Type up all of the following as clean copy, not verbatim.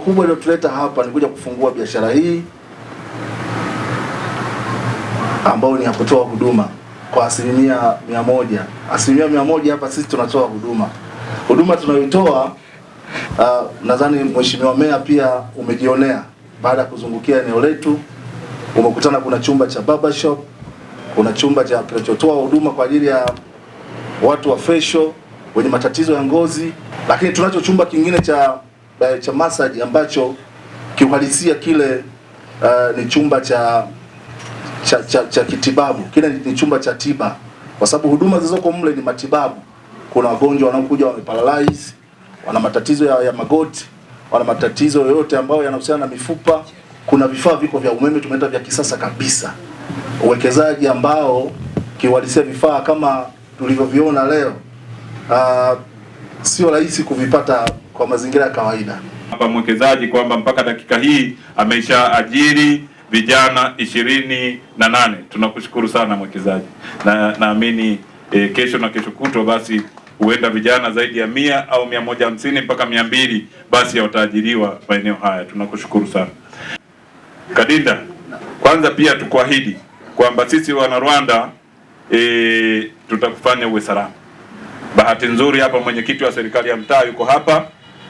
Kubwa iliyotuleta hapa ni kuja kufungua biashara hii ambayo ni ya kutoa huduma kwa 100%. 100% hapa sisi tunatoa huduma tunayoitoa. Nadhani Mheshimiwa Meya pia umejionea baada ya kuzungukia eneo letu, umekutana kuna chumba cha barber shop, kuna chumba cha kinachotoa huduma kwa ajili ya watu wa facial wenye matatizo ya ngozi, lakini tunacho chumba kingine cha massage ambacho kiuhalisia kile ni chumba cha kitibabu. Kile ni chumba cha tiba, kwa sababu huduma zilizoko mle ni matibabu. Kuna wagonjwa wanaokuja wameparalyze, wana matatizo ya magoti, wana matatizo yoyote ambayo yanahusiana na mifupa. Kuna vifaa viko vya umeme tumeleta vya kisasa kabisa, uwekezaji ambao kiuhalisia vifaa kama tulivyoviona leo sio rahisi kuvipata kwa mazingira ya kawaida. Hapa mwekezaji kwamba mpaka dakika hii amesha ajiri vijana 28. Tunakushukuru sana mwekezaji, na naamini kesho na kesho kutwa basi huenda vijana zaidi ya 100 au 150 mpaka 200 basi wataajiriwa maeneo haya. Tunakushukuru sana Kadinda. Kwanza pia tukuahidi kwamba sisi wana Rwanda tutakufanya uwe salama. Bahati nzuri hapa mwenyekiti wa serikali ya mtaa yuko hapa,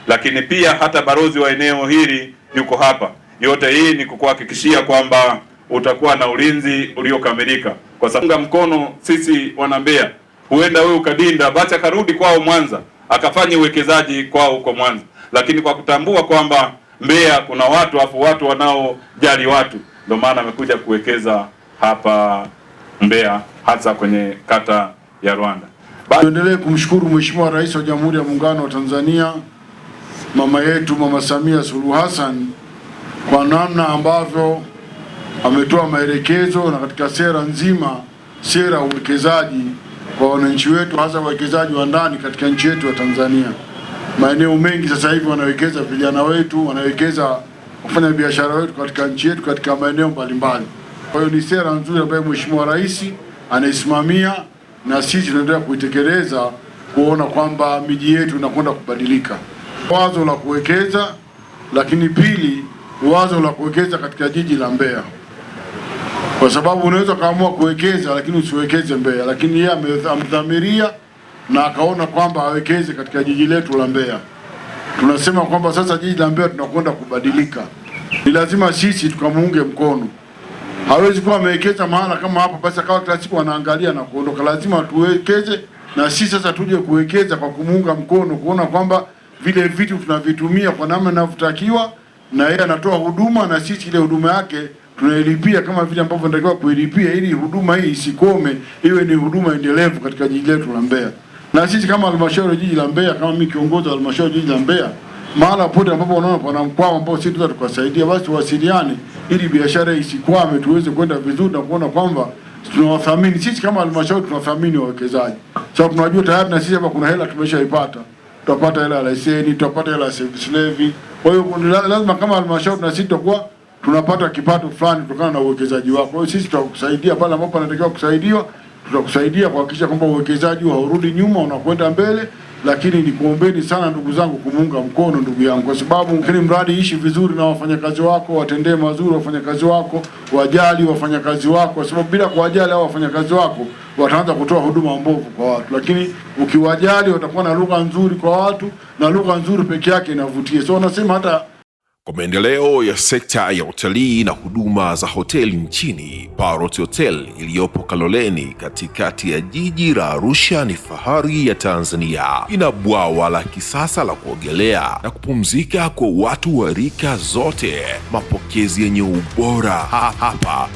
lakini pia hata balozi wa eneo hili yuko hapa. Yote hii ni kukuhakikishia kwamba utakuwa na ulinzi uliokamilika, kwa sababu mkono sisi wana Mbeya. Huenda wewe Kadinda basi akarudi kwao Mwanza akafanya uwekezaji kwao huko Mwanza, lakini kwa kutambua kwamba Mbeya kuna watu wanaojali watu, ndio maana amekuja kuwekeza hapa Mbeya, hasa kwenye kata ya Rwanda. Tuendelee kumshukuru Mheshimiwa Rais wa Jamhuri ya Muungano wa Tanzania, mama yetu Mama Samia Suluhu Hassan, kwa namna ambavyo ametoa maelekezo na katika sera nzima, sera ya uwekezaji kwa wananchi wetu, hasa wawekezaji wa ndani katika nchi yetu ya Tanzania. Maeneo mengi sasa hivi wanawekeza vijana wetu, wanawekeza kufanya biashara wetu katika nchi yetu katika maeneo mbalimbali. Kwa hiyo ni sera nzuri ambayo Mheshimiwa Rais anaisimamia na sisi tunaendelea kuitekeleza, kuona kwamba miji yetu inakwenda kubadilika. Wazo la kuwekeza, lakini pili wazo la kuwekeza katika jiji la Mbeya, kwa sababu unaweza kaamua kuwekeza lakini usiwekeze Mbeya, lakini yeye amedhamiria na akaona kwamba awekeze katika jiji letu la Mbeya. Tunasema kwamba sasa jiji la Mbeya tunakwenda kubadilika, ni lazima sisi tukamuunge mkono. Hawezi kuwa amewekeza mahala kama hapa basi akawa kila siku anaangalia na kuondoka. Lazima tuwekeze na sisi sasa tuje kuwekeza kwa kumuunga mkono, kuona kwamba vile vitu tunavitumia kwa namna inavyotakiwa, na yeye anatoa huduma na sisi ile huduma yake tunailipia kama vile ambavyo tunatakiwa kuilipia, ili huduma hii isikome, iwe ni huduma endelevu katika jiji letu la Mbeya. Na sisi kama halmashauri jiji la Mbeya, kama mimi kiongozi wa halmashauri jiji la Mbeya, mahala pote ambapo wanaona pana mkwamo ambao sisi tunaweza tukasaidia, basi tuwasiliane ili biashara isikwame, tuweze kwenda vizuri na kuona kwamba tunawathamini. Sisi kama halmashauri tunathamini wawekezaji, sababu tunajua tayari na sisi hapa kuna hela tumeshaipata, tutapata hela ya leseni, tutapata hela ya service levy. Kwa hiyo lazima kama halmashauri na sisi tutakuwa tunapata kipato fulani kutokana na uwekezaji wako. Kwa hiyo sisi tutakusaidia pale ambapo anatakiwa kusaidiwa, tutakusaidia kuhakikisha kwamba uwekezaji haurudi nyuma, unakwenda mbele. Lakini ni kuombeni sana ndugu zangu kumuunga mkono ndugu yangu, kwa sababu kile mradi ishi vizuri na wafanyakazi wako, watendee mazuri wafanyakazi wako, wajali wafanyakazi wako, kwa sababu bila kuwajali hao wafanyakazi wako wataanza kutoa huduma mbovu kwa watu. Lakini ukiwajali watakuwa na lugha nzuri kwa watu, na lugha nzuri peke yake inavutia. So nasema hata kwa maendeleo ya sekta ya utalii na huduma za hoteli nchini, Parrot Hotel iliyopo Kaloleni katikati ya jiji la Arusha ni fahari ya Tanzania. Ina bwawa la kisasa la kuogelea na kupumzika kwa watu wa rika zote, mapokezi yenye ubora. Hapa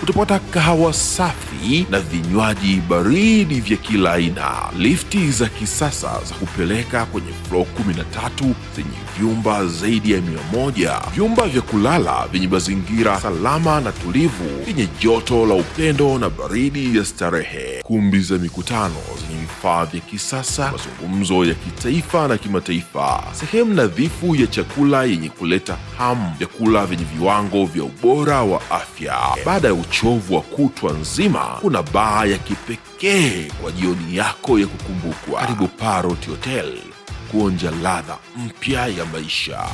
utapata kahawa safi na vinywaji baridi vya kila aina, lifti za kisasa za kupeleka kwenye floor 13 zenye vyumba zaidi ya 100, vyumba vya kulala vyenye mazingira salama na tulivu, vyenye joto la upendo na baridi ya starehe, kumbi za mikutano zenye vifaa vya kisasa, mazungumzo ya kitaifa na kimataifa, sehemu nadhifu ya chakula yenye kuleta hamu, vyakula vyenye viwango vya ubora wa afya. Baada ya uchovu wa kutwa nzima, kuna baa ya kipekee kwa jioni yako ya kukumbukwa. Karibu Parrot Hotel kuonja ladha mpya ya maisha.